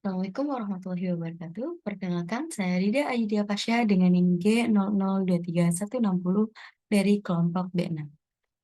Assalamualaikum warahmatullahi wabarakatuh. Perkenalkan, saya Rida Ayudya Pasha dengan NIM G00236160 dari kelompok B6.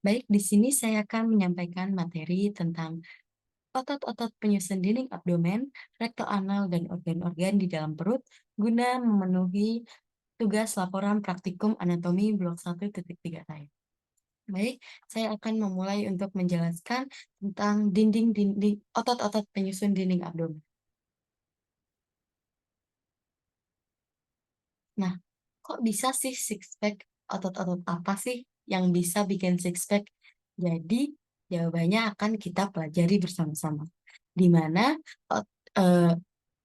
Baik, di sini saya akan menyampaikan materi tentang otot-otot penyusun dinding abdomen, rektal anal, dan organ-organ di dalam perut guna memenuhi tugas laporan praktikum anatomi blok 1.3 saya. Baik, saya akan memulai untuk menjelaskan tentang dinding-dinding otot-otot penyusun dinding abdomen. Nah, kok bisa sih six pack? Otot-otot apa sih yang bisa bikin six pack? Jadi, jawabannya akan kita pelajari bersama-sama. Di mana ot- eh,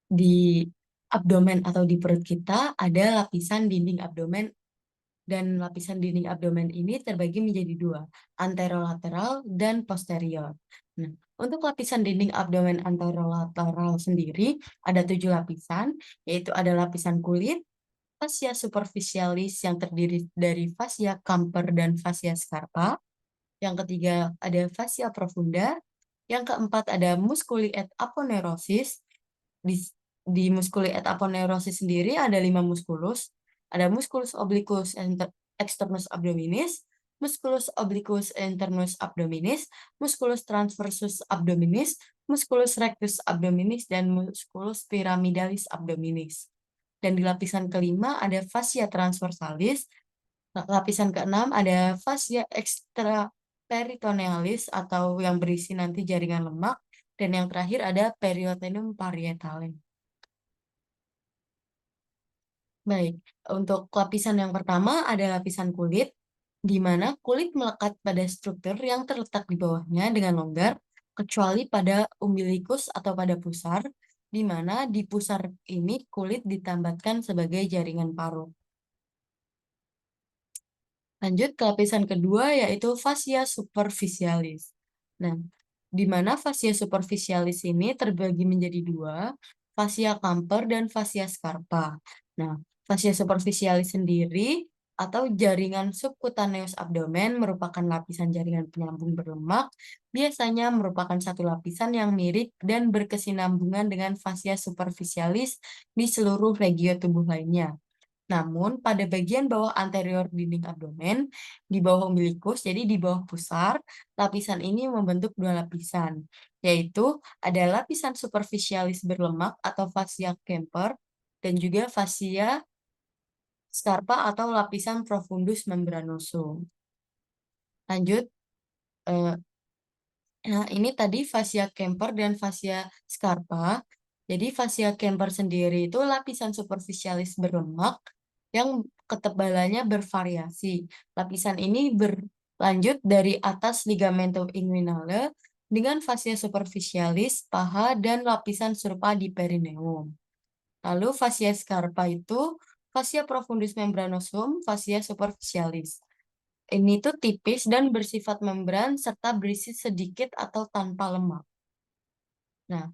di abdomen atau di perut kita ada lapisan dinding abdomen, dan lapisan dinding abdomen ini terbagi menjadi dua, anterolateral dan posterior. Nah, untuk lapisan dinding abdomen anterolateral sendiri ada 7 lapisan, yaitu ada lapisan kulit, fascia superficialis yang terdiri dari fascia Camper dan fascia scarpa. Yang ketiga ada fascia profunda. Yang keempat ada musculi et aponeurosis. Di, di musculi et aponeurosis sendiri ada 5 musculus. Ada musculus obliquus externus abdominis, musculus obliquus internus abdominis, musculus transversus abdominis, musculus rectus abdominis, dan musculus pyramidalis abdominis. Dan di lapisan kelima ada fascia transversalis. Lapisan keenam ada fascia extraperitonealis atau yang berisi nanti jaringan lemak. Dan yang terakhir ada periosteum parietale. Baik, untuk lapisan yang pertama ada lapisan kulit, di mana kulit melekat pada struktur yang terletak di bawahnya dengan longgar, kecuali pada umbilikus atau pada pusar, di mana di pusar ini kulit ditambatkan sebagai jaringan parut. Lanjut ke lapisan kedua yaitu fascia superficialis. Nah, di mana fascia superficialis ini terbagi menjadi dua, fascia Camper dan fascia scarpa. Nah, fascia superficialis sendiri atau jaringan subcutaneus abdomen merupakan lapisan jaringan penyambung berlemak, biasanya merupakan satu lapisan yang mirip dan berkesinambungan dengan fascia superficialis di seluruh regio tubuh lainnya. Namun, pada bagian bawah anterior dinding abdomen, di bawah umbilikus, jadi di bawah pusar, lapisan ini membentuk dua lapisan, yaitu ada lapisan superficialis berlemak atau fascia Kemper, dan juga fascia scarpa atau lapisan profundus membranosum. Lanjut, eh, nah ini tadi fascia Kemper dan fascia scarpa. Jadi fascia Kemper sendiri itu lapisan superficialis berlemak yang ketebalannya bervariasi. Lapisan ini berlanjut dari atas ligamentum inguinale dengan fascia superficialis, paha, dan lapisan serupa di perineum. Lalu fascia scarpa itu fascia profundus membranosum, fascia superficialis. Ini tuh tipis dan bersifat membran serta berisi sedikit atau tanpa lemak. Nah,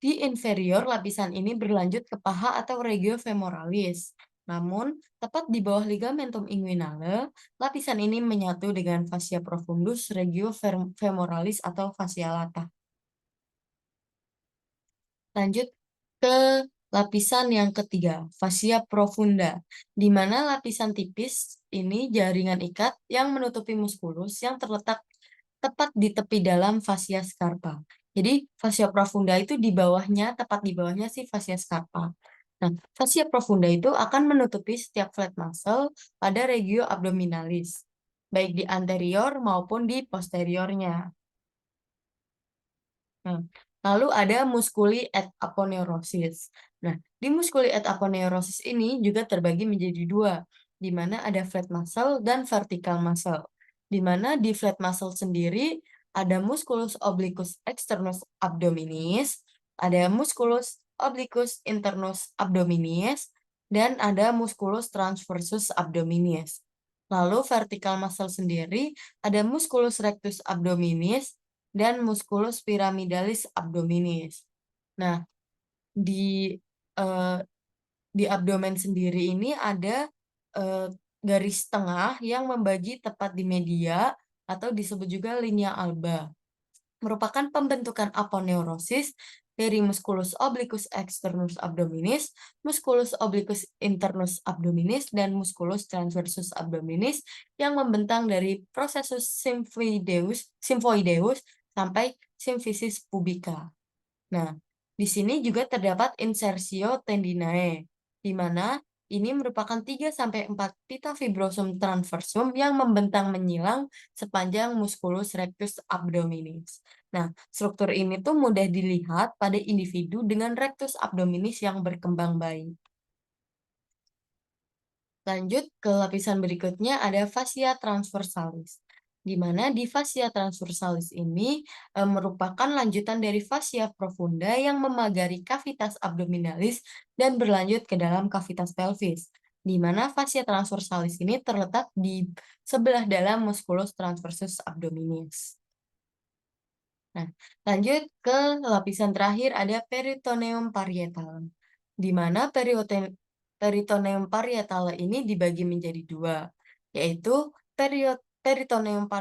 di inferior, lapisan ini berlanjut ke paha atau regio femoralis. Namun, tepat di bawah ligamentum inguinale, lapisan ini menyatu dengan fascia profundus regio femoralis atau fascia lata. Lanjut ke lapisan yang ketiga, fascia profunda, di mana lapisan tipis ini jaringan ikat yang menutupi muskulus yang terletak tepat di tepi dalam fascia scarpa. Jadi fascia profunda itu di bawahnya, tepat di bawahnya si fascia scarpa. Nah, fascia profunda itu akan menutupi setiap flat muscle pada regio abdominalis, baik di anterior maupun di posteriornya. Nah, lalu ada musculi et aponeurosis. Nah, di musculi et aponeurosis ini juga terbagi menjadi dua, di mana ada flat muscle dan vertical muscle. Di mana di flat muscle sendiri ada musculus obliquus externus abdominis, ada musculus obliquus internus abdominis, dan ada musculus transversus abdominis. Lalu vertical muscle sendiri ada musculus rectus abdominis dan musculus pyramidalis abdominis. Nah, di eh, di abdomen sendiri ini ada eh, garis tengah yang membagi tepat di media atau disebut juga linea alba. Merupakan pembentukan aponeurosis dari musculus obliquus externus abdominis, musculus obliquus internus abdominis, dan musculus transversus abdominis yang membentang dari processus symphoideus sampai symphysis pubica. Nah, di sini juga terdapat insersio tendinae, di mana ini merupakan 3-4 pita fibrosum transversum yang membentang menyilang sepanjang musculus rectus abdominis. Nah, struktur ini tuh mudah dilihat pada individu dengan rectus abdominis yang berkembang baik. Lanjut ke lapisan berikutnya ada fascia transversalis. Di mana di fascia transversalis ini merupakan lanjutan dari fascia profunda yang memagari kavitas abdominalis dan berlanjut ke dalam kavitas pelvis. Di mana fascia transversalis ini terletak di sebelah dalam musculus transversus abdominis. Nah, lanjut ke lapisan terakhir ada peritoneum parietal, di mana peritoneum parietal ini dibagi menjadi dua, yaitu peritoneum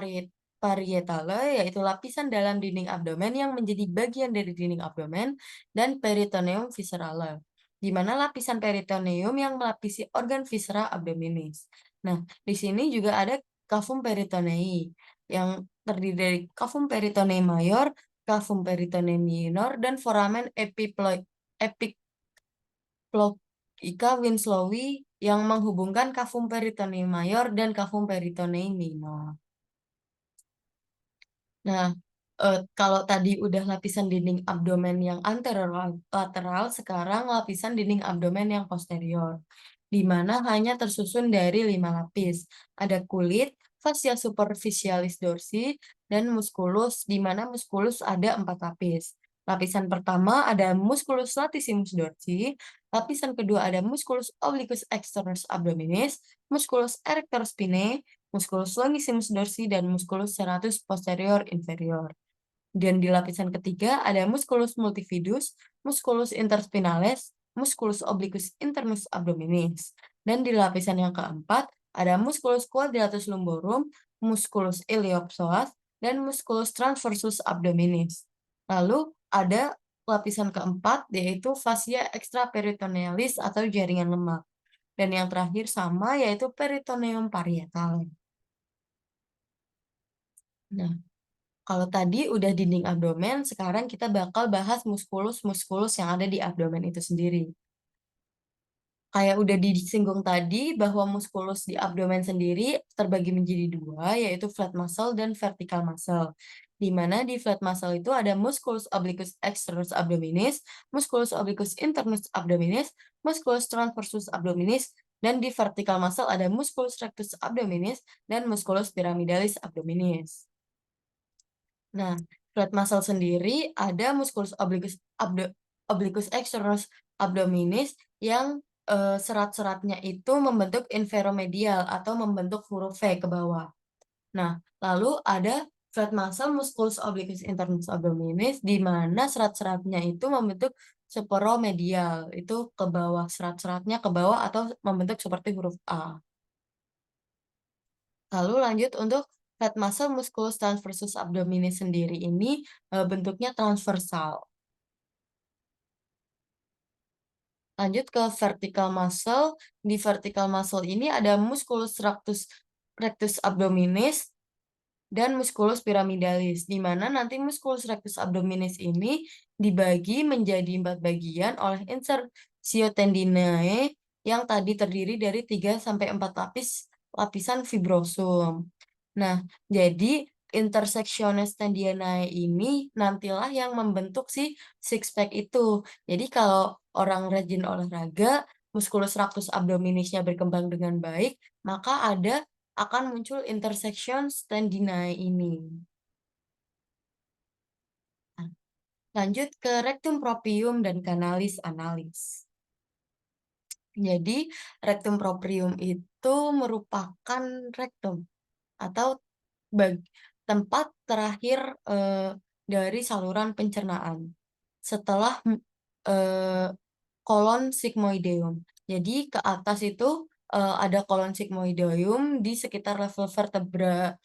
parietal, yaitu lapisan dalam dinding abdomen yang menjadi bagian dari dinding abdomen, dan peritoneum visceral, di mana lapisan peritoneum yang melapisi organ viscera abdominis. Nah, di sini juga ada cavum peritonei, yang terdiri dari cavum peritonei mayor, cavum peritonei minor, dan foramen epiploica winslowi yang menghubungkan cavum peritonei mayor dan cavum peritonei minor. Nah, kalau tadi udah lapisan dinding abdomen yang anterolateral, sekarang lapisan dinding abdomen yang posterior, di mana hanya tersusun dari 5 lapis. Ada kulit, fascia superficialis dorsi, dan musculus, di mana musculus ada 4 lapis. Lapisan pertama ada musculus latissimus dorsi, lapisan kedua ada musculus obliquus externus abdominis, musculus erector spinae, musculus longissimus dorsi, dan musculus serratus posterior inferior. Dan di lapisan ketiga ada musculus multifidus, musculus interspinalis, musculus obliquus internus abdominis. Dan di lapisan yang keempat ada musculus quadratus lumborum, musculus iliopsoas, dan musculus transversus abdominis. Lalu ada lapisan keempat yaitu fascia extraperitonealis atau jaringan lemak. Dan yang terakhir sama yaitu peritoneum parietal. Nah, kalau tadi udah dinding abdomen, sekarang kita bakal bahas muskulus-muskulus yang ada di abdomen itu sendiri. Kayak udah disinggung tadi bahwa muskulus di abdomen sendiri terbagi menjadi dua, yaitu flat muscle dan vertical muscle. Di mana di flat muscle itu ada musculus obliquus externus abdominis, musculus obliquus internus abdominis, musculus transversus abdominis, dan di vertical muscle ada musculus rectus abdominis dan musculus pyramidalis abdominis. Nah, flat muscle sendiri ada musculus obliquus externus abdominis yang serat-seratnya itu membentuk inferomedial atau membentuk huruf V ke bawah. Nah, lalu ada flat muscle musculus obliquus internus abdominis di mana serat-seratnya itu membentuk superomedial, itu ke bawah, serat-seratnya ke bawah atau membentuk seperti huruf A. Lalu lanjut untuk fat muscle musculus transversus abdominis sendiri ini bentuknya transversal. Lanjut ke vertical muscle. Di vertical muscle ini ada musculus rectus abdominis dan musculus pyramidalis, di mana nanti musculus rectus abdominis ini dibagi menjadi 4 bagian oleh insersio tendinae yang tadi terdiri dari 3-4 lapisan fibrosum. Nah, jadi intersectiones tendinae ini nantilah yang membentuk si six pack itu. Jadi kalau orang rajin olahraga, musculus rectus abdominisnya berkembang dengan baik, maka akan muncul intersection tendinae ini. Nah, lanjut ke rectum proprium dan canalis analis. Jadi, rectum proprium itu merupakan rectum atau tempat terakhir dari saluran pencernaan setelah kolon sigmoideum. Jadi ke atas itu ada kolon sigmoideum di sekitar level vertebra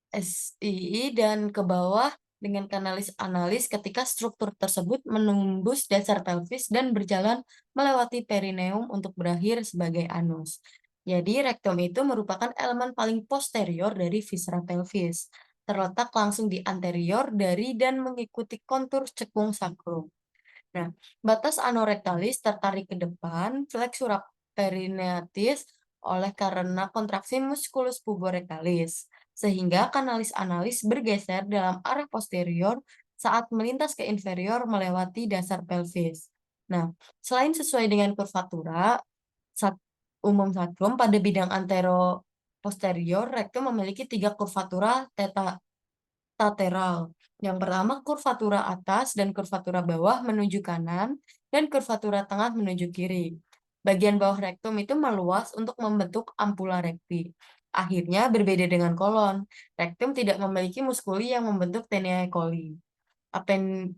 SII dan ke bawah dengan kanalis-analis ketika struktur tersebut menembus dasar pelvis dan berjalan melewati perineum untuk berakhir sebagai anus. Jadi rektum itu merupakan elemen paling posterior dari viscera pelvis, terletak langsung di anterior dari dan mengikuti kontur cekung sakrum. Nah, batas anorektalis tertarik ke depan, flexura perineatis oleh karena kontraksi musculus puborectalis, sehingga kanalis analis bergeser dalam arah posterior saat melintas ke inferior melewati dasar pelvis. Nah, selain sesuai dengan kurvatura sat umum sakrum pada bidang antero posterior, rektum memiliki tiga kurvatura lateral. Yang pertama kurvatura atas dan kurvatura bawah menuju kanan dan kurvatura tengah menuju kiri. Bagian bawah rektum itu meluas untuk membentuk ampula rekti. Akhirnya berbeda dengan kolon. Rektum tidak memiliki muskuli yang membentuk tenea coli, appendices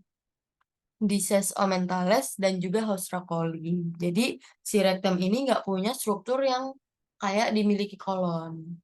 omentales dan juga haustra coli. Jadi si rektum ini nggak punya struktur yang kayak dimiliki kolon.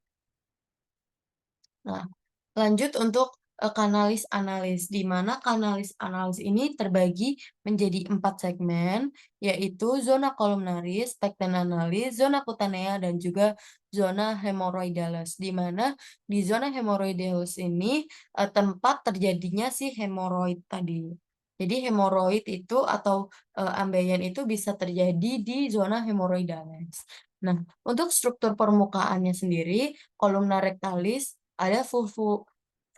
Nah, lanjut untuk kanalis analis, di mana kanalis analis ini terbagi menjadi 4 segmen, yaitu zona columnaris, pectenanalis, zona cutanea, dan juga zona hemorrhoidalis, di mana di zona hemorrhoidalis ini tempat terjadinya si hemoroid tadi. Jadi hemoroid itu atau ambeien itu bisa terjadi di zona hemorrhoidalis. Nah, untuk struktur permukaannya sendiri, kolumna rectalis ada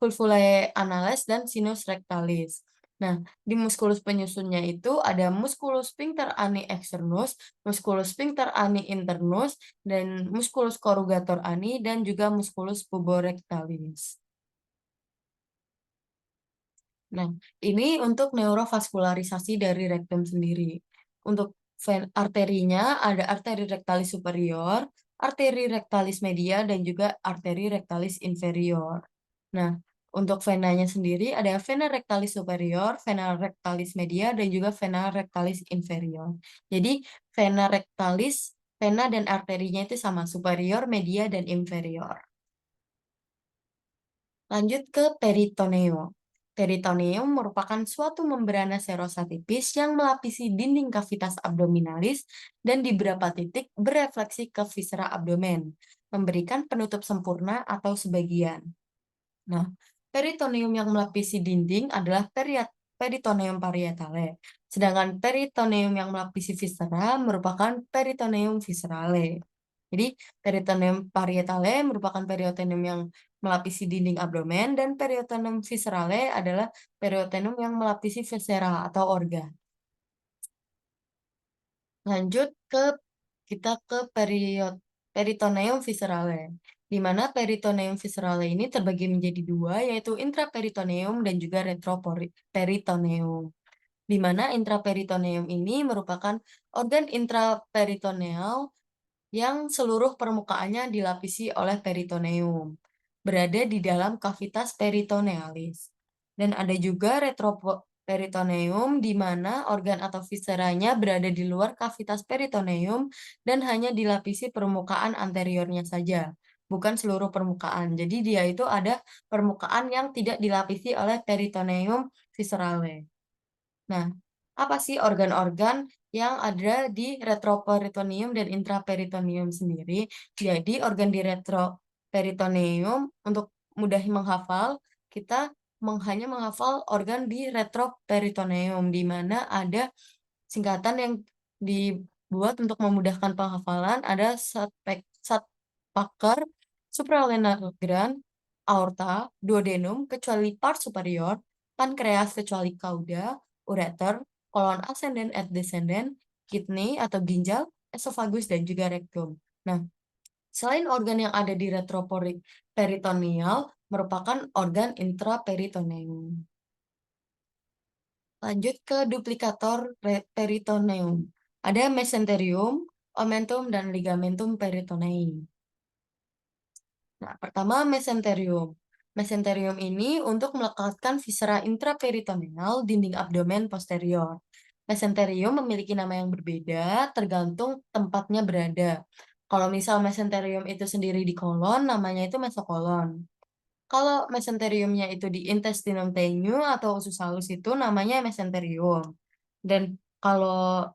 vulvulae analis dan sinus rectalis. Nah, di muskulus penyusunnya itu ada musculus sphincter ani externus, musculus sphincter ani internus, dan musculus corrugator ani, dan juga musculus puborectalis. Nah, ini untuk neurovaskularisasi dari rektum sendiri. Untuk arterinya ada arteri rectalis superior, arteri rectalis media, dan juga arteri rectalis inferior. Nah, untuk venanya sendiri ada vena rectalis superior, vena rectalis media, dan juga vena rectalis inferior. Jadi, vena rectalis, vena dan arterinya itu sama, superior, media, dan inferior. Lanjut ke peritoneum. Peritoneum merupakan suatu membrana serosa tipis yang melapisi dinding kavitas abdominalis dan di beberapa titik berefleksi ke viscera abdomen, memberikan penutup sempurna atau sebagian. Nah, peritoneum yang melapisi dinding adalah peritoneum parietale, sedangkan peritoneum yang melapisi viscera merupakan peritoneum viscerale. Jadi, peritoneum parietale merupakan peritoneum yang melapisi dinding abdomen dan peritoneum viscerale adalah peritoneum yang melapisi viscera atau organ. Lanjut kita ke peritoneum viscerale, di mana peritoneum viscerale ini terbagi menjadi dua, yaitu intraperitoneum dan juga retroperitoneum. Di mana intraperitoneum ini merupakan organ intraperitoneal yang seluruh permukaannya dilapisi oleh peritoneum, berada di dalam kavitas peritonealis. Dan ada juga retroperitoneum di mana organ atau visceranya berada di luar kavitas peritoneum dan hanya dilapisi permukaan anteriornya saja, bukan seluruh permukaan. Jadi dia itu ada permukaan yang tidak dilapisi oleh peritoneum viscerale. Nah, apa sih organ-organ yang ada di retroperitoneum dan intraperitoneum sendiri? Jadi, organ di retroperitoneum, untuk mudah menghafal, kita hanya menghafal organ di retroperitoneum, di mana ada singkatan yang dibuat untuk memudahkan penghafalan, ada Sattvaker, suprarenal gland, aorta, duodenum, kecuali part superior, pankreas kecuali cauda, ureter, kolon ascendens et descendens, kidney atau ginjal, esofagus, dan juga rektum. Nah, selain organ yang ada di retroperitoneal, merupakan organ intraperitoneum. Lanjut ke duplikator peritoneum. Ada mesenterium, omentum, dan ligamentum peritonei. Nah, pertama mesenterium. Mesenterium ini untuk melekatkan viscera intraperitoneal dinding abdomen posterior. Mesenterium memiliki nama yang berbeda tergantung tempatnya berada. Kalau misal mesenterium itu sendiri di kolon, namanya itu mesokolon. Kalau mesenteriumnya itu di intestinum tenue atau usus halus itu namanya mesenterium. Dan kalau,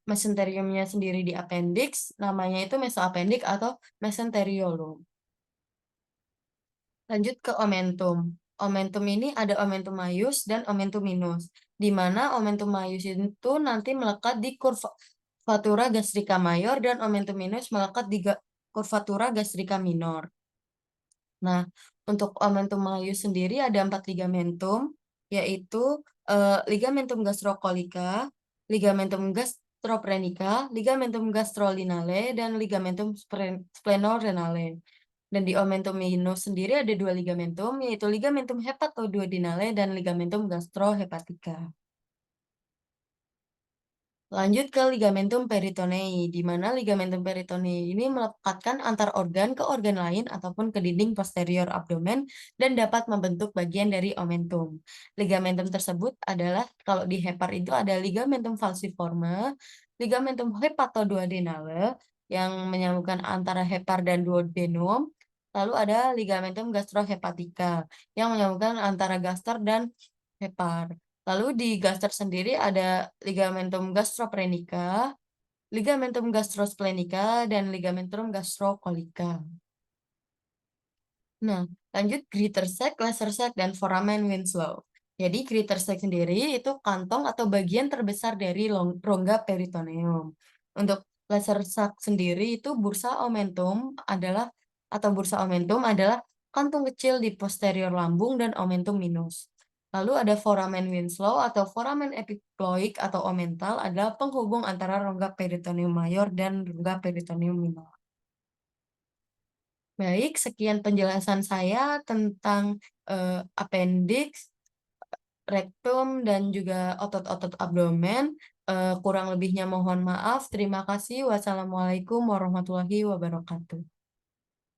mesenteriumnya sendiri di appendix, namanya itu mesoappendix atau mesenteriolum. Lanjut ke omentum. Omentum ini ada omentum maius dan omentum minus, di mana omentum maius itu nanti melekat di curvatura gastrica mayor dan omentum minus melekat di curvatura gastrica minor. Nah, untuk omentum maius sendiri ada 4 ligamentum, yaitu ligamentum gastrocolica, ligamentum gastroprenica, ligamentum gastrolinale, dan ligamentum splenorenale. Dan di omentum minus sendiri ada 2 ligamentum, yaitu ligamentum hepatoduodenale dan ligamentum gastrohepatica. Lanjut ke ligamentum peritonei, di mana ligamentum peritonei ini melekatkan antar organ ke organ lain ataupun ke dinding posterior abdomen dan dapat membentuk bagian dari omentum. Ligamentum tersebut adalah, kalau di hepar itu ada ligamentum falciforme, ligamentum hepatoduodenale yang menyambungkan antara hepar dan duodenum, lalu ada ligamentum gastrohepatica yang menyambungkan antara gaster dan hepar. Lalu di gaster sendiri ada ligamentum gastroprenica, ligamentum gastrosplenica, dan ligamentum gastrocolica. Nah, lanjut greater sac, lesser sac, dan foramen Winslow. Jadi greater sac sendiri itu kantong atau bagian terbesar dari rongga peritoneum. Untuk lesser sac sendiri itu bursa omentum adalah kantung kecil di posterior lambung dan omentum minus. Lalu ada foramen Winslow atau foramen epiploik atau omental adalah penghubung antara rongga peritoneum mayor dan rongga peritoneum minor. Baik, sekian penjelasan saya tentang, appendix, rektum, dan juga otot-otot abdomen. Kurang lebihnya mohon maaf. Terima kasih. Wassalamualaikum warahmatullahi wabarakatuh.